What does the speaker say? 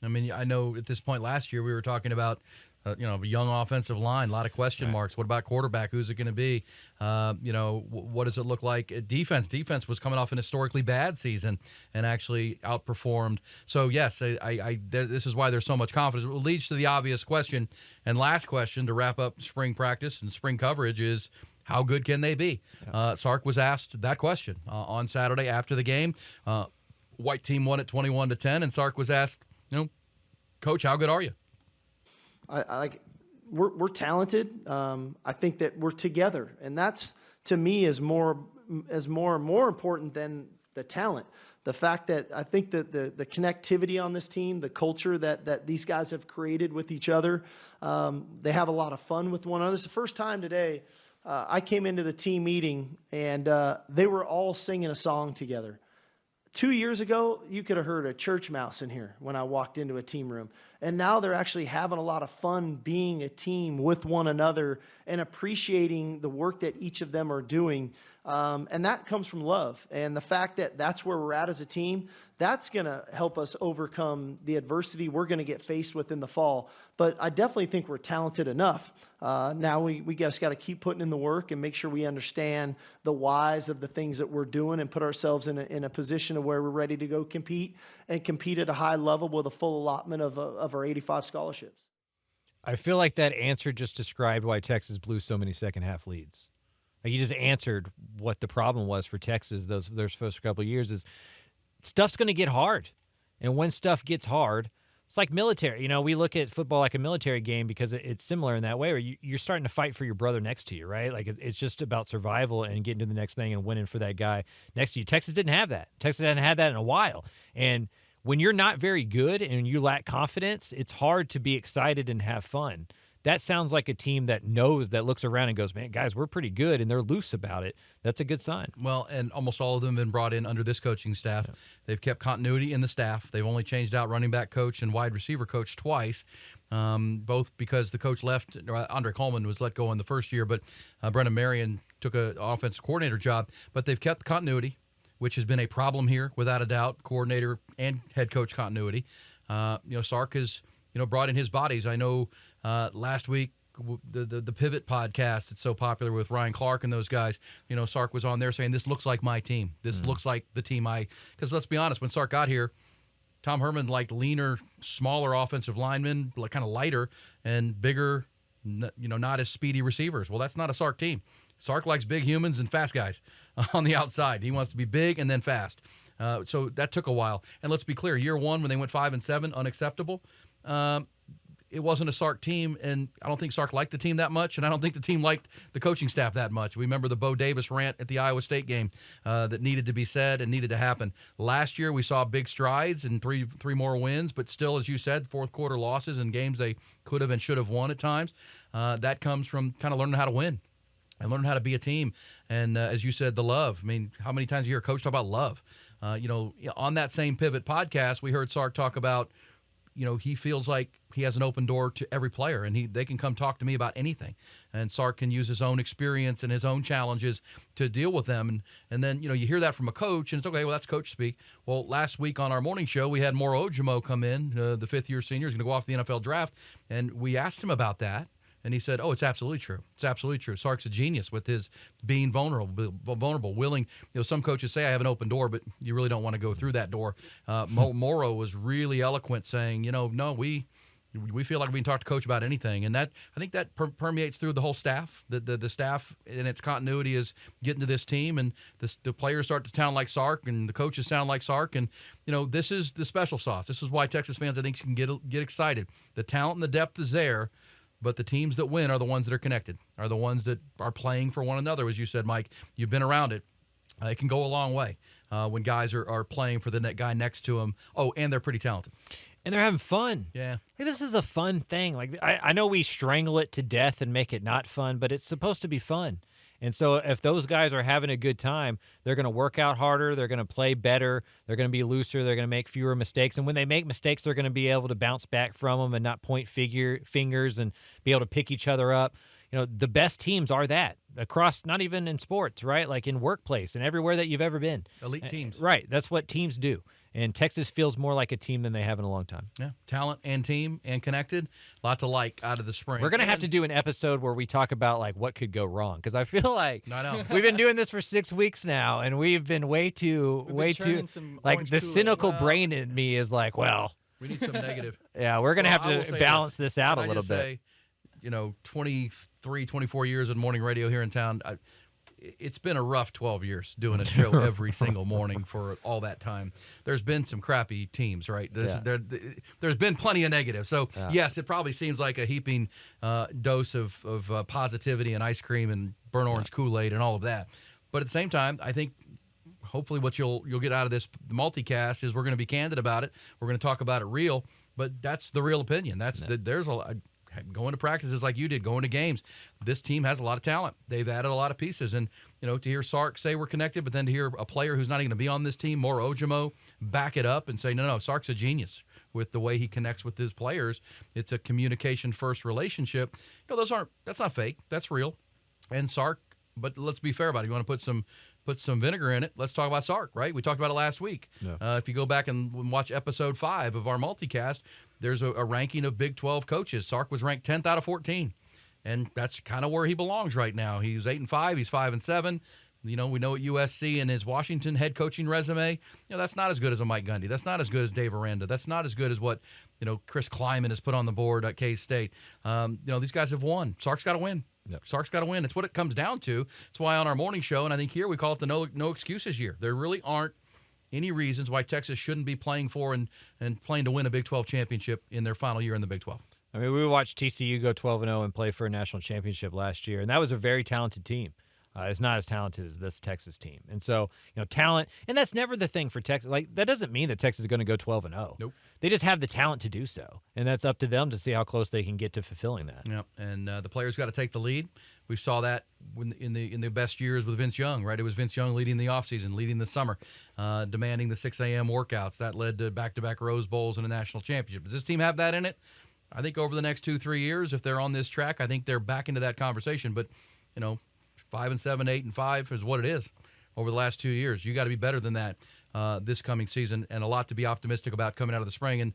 I mean, I know at this point last year we were talking about a young offensive line, a lot of question marks. What about quarterback? Who's it going to be? What does it look like? Defense was coming off an historically bad season and actually outperformed. So, yes, this is why there's so much confidence. It leads to the obvious question. And last question to wrap up spring practice and spring coverage is, how good can they be? Sark was asked that question on Saturday after the game. White team won it 21-10, and Sark was asked, Coach, how good are you? We're talented. I think that we're together, and that's, to me, is more and more important than the talent. The fact that I think that the connectivity on this team, the culture that these guys have created with each other, they have a lot of fun with one another. It's the first time today I came into the team meeting, and they were all singing a song together. 2 years ago, you could have heard a church mouse in here when I walked into a team room. And now they're actually having a lot of fun being a team with one another and appreciating the work that each of them are doing. And that comes from love. And the fact that that's where we're at as a team, that's going to help us overcome the adversity we're going to get faced with in the fall. But I definitely think we're talented enough. Now we just got to keep putting in the work and make sure we understand the whys of the things that we're doing and put ourselves in a position of where we're ready to go compete at a high level with a full allotment of our 85 scholarships. I feel like that answer just described why Texas blew so many second-half leads. Like, you just answered what the problem was for Texas those first couple of years is stuff's going to get hard. And when stuff gets hard, it's like military. We look at football like a military game because it's similar in that way where you're starting to fight for your brother next to you, right? Like, it's just about survival and getting to the next thing and winning for that guy next to you. Texas didn't have that. Texas hadn't had that in a while. And when you're not very good and you lack confidence, it's hard to be excited and have fun. That sounds like a team that looks around and goes, man, guys, we're pretty good, and they're loose about it. That's a good sign. Well, and almost all of them have been brought in under this coaching staff. Yeah. They've kept continuity in the staff. They've only changed out running back coach and wide receiver coach twice, both because the coach left. Andre Coleman was let go in the first year, but Brennan Marion took an offensive coordinator job. But they've kept continuity, which has been a problem here, without a doubt, coordinator and head coach continuity. Sark has brought in his bodies. I know last week, the Pivot podcast that's so popular with Ryan Clark and those guys, Sark was on there saying, this looks like my team. This looks like the team because let's be honest, when Sark got here, Tom Herman liked leaner, smaller offensive linemen, kind of lighter and bigger, not as speedy receivers. Well, that's not a Sark team. Sark likes big humans and fast guys on the outside. He wants to be big and then fast. So that took a while. And let's be clear, year one when they went 5-7, unacceptable. It wasn't a Sark team, and I don't think Sark liked the team that much, and I don't think the team liked the coaching staff that much. We remember the Bo Davis rant at the Iowa State game that needed to be said and needed to happen. Last year we saw big strides and three more wins, but still, as you said, fourth quarter losses in games they could have and should have won at times. That comes from kind of learning how to win and learning how to be a team. And as you said, the love. I mean, how many times a year a coach talk about love? On that same Pivot podcast, we heard Sark talk about, he feels like he has an open door to every player, and they can come talk to me about anything. And Sark can use his own experience and his own challenges to deal with them. And then, you hear that from a coach, and it's okay, well, that's coach speak. Well, last week on our morning show, we had Moro Ojimo come in, the fifth-year senior. He's going to go off the NFL draft, and we asked him about that. And he said, it's absolutely true. It's absolutely true. Sark's a genius with his being vulnerable, willing. Some coaches say I have an open door, but you really don't want to go through that door. Moro was really eloquent saying, no, we feel like we can talk to coach about anything. And that, I think that permeates through the whole staff. The staff and its continuity is getting to this team, and the players start to sound like Sark, and the coaches sound like Sark. And, this is the special sauce. This is why Texas fans, I think, can get excited. The talent and the depth is there. But the teams that win are the ones that are connected, are the ones that are playing for one another. As you said, Mike, you've been around it. It can go a long way when guys are playing for the guy next to them. Oh, and they're pretty talented. And they're having fun. Yeah. Hey, this is a fun thing. Like I know we strangle it to death and make it not fun, but it's supposed to be fun. And so if those guys are having a good time, they're going to work out harder, they're going to play better, they're going to be looser, they're going to make fewer mistakes. And when they make mistakes, they're going to be able to bounce back from them and not point fingers and be able to pick each other up. The best teams are that across, not even in sports, right? Like in workplace and everywhere that you've ever been. Elite teams. Right. That's what teams do. And Texas feels more like a team than they have in a long time. Yeah, talent and team and connected. Lot to like out of the spring. We're going to have to do an episode where we talk about like what could go wrong, because I feel like I know. we've been doing this for 6 weeks now, and we've been way too some like orange the Kool-Aid. cynical brain in me is like, well, We need some negative. yeah, we're going to Well, have I will to say balance this out a Can I little just bit. say, 23, 24 years in morning radio here in town. It's been a rough 12 years doing a show every single morning for all that time. There's been some crappy teams, right? There's been plenty of negative. So, yes, it probably seems like a heaping dose of positivity and ice cream and burnt orange Kool-Aid and all of that. But at the same time, I think hopefully what you'll get out of this multicast is we're going to be candid about it. We're going to talk about it real, but that's the real opinion. There's going to practices like you did, going to games. This team has a lot of talent. They've added a lot of pieces. And, to hear Sark say we're connected, but then to hear a player who's not even going to be on this team, Moro Ojimo, back it up and say, no, Sark's a genius with the way he connects with his players. It's a communication-first relationship. That's not fake. That's real. And Sark, but let's be fair about it. You want to put some vinegar in it. Let's talk about Sark, right? We talked about it last week. Yeah. If you go back and watch episode 5 of our multicast, there's a ranking of Big 12 coaches. Sark was ranked 10th out of 14, and that's kind of where he belongs right now. He's 8-5. He's 5-7. We know at USC and his Washington head coaching resume, that's not as good as a Mike Gundy. That's not as good as Dave Aranda. That's not as good as what Chris Kleiman has put on the board at K-State. These guys have won. Sark's got to win. Yep. Sark's got to win. It's what it comes down to. It's why on our morning show, and I think here we call it the no excuses year. There really aren't any reasons why Texas shouldn't be playing for and playing to win a Big 12 championship in their final year in the Big 12. I mean, we watched TCU go 12-0 and play for a national championship last year, and that was a very talented team. It's not as talented as this Texas team. And so, talent, and that's never the thing for Texas. Like, that doesn't mean that Texas is going to go 12-0. Nope. They just have the talent to do so, and that's up to them to see how close they can get to fulfilling that. Yeah, and the players got to take the lead. We saw that in the best years with Vince Young, right? It was Vince Young leading the offseason, leading the summer, demanding the 6 a.m. workouts. That led to back-to-back Rose Bowls and a national championship. Does this team have that in it? I think over the next 2-3 years, if they're on this track, I think they're back into that conversation. But, 5-7, 8-5 is what it is over the last 2 years. You got to be better than that this coming season, and a lot to be optimistic about coming out of the spring. And